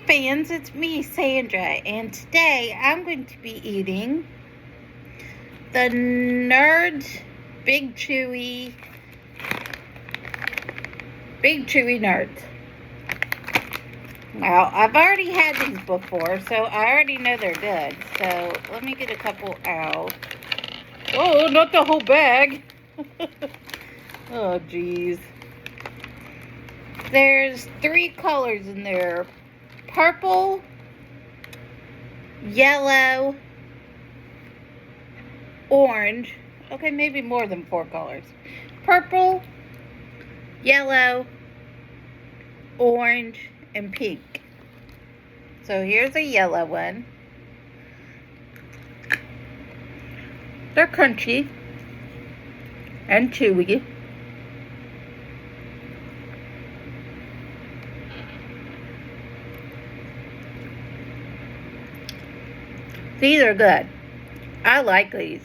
fans, it's me, Sandra, and today I'm going to be eating the Nerds Big Chewy Nerds. Now, I've already had these before, so I already know they're good. So, let me get a couple out. Oh, not the whole bag. Oh, geez. There's 3 colors in there. Purple, yellow, orange. Okay, maybe more than 4 colors. Purple, yellow, orange, and pink. So here's a yellow one. They're crunchy and chewy. These are good. I like these.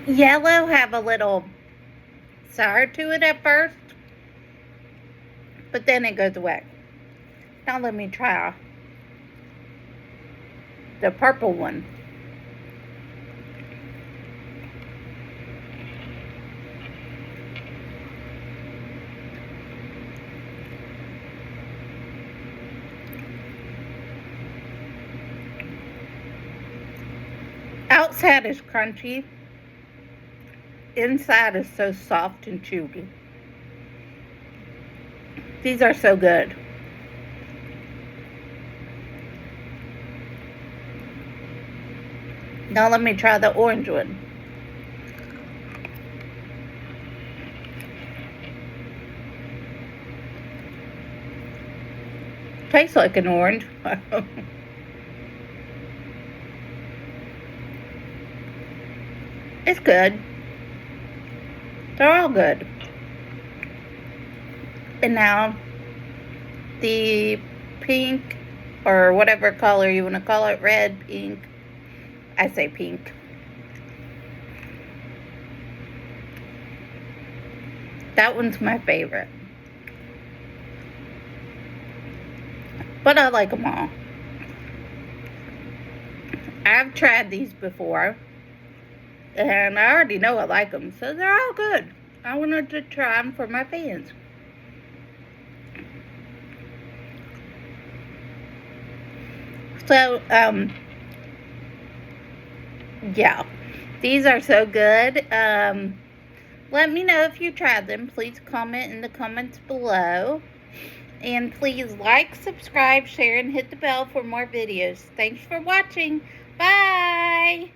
Yellow have a little sour to it at first, but then it goes away. Now let me try the purple one. Outside is crunchy. Inside is so soft and chewy. These are so good. Now let me try the orange one. Tastes like an orange. It's good. They're all good. And now, the pink, or whatever color you want to call it, red, pink. I say pink. That one's my favorite. But I like them all. I've tried these before. And I already know I like them, so they're all good. I wanted to try them for my fans. So, yeah. These are so good. Let me know if you tried them. Please comment in the comments below. And please like, subscribe, share, and hit the bell for more videos. Thanks for watching. Bye!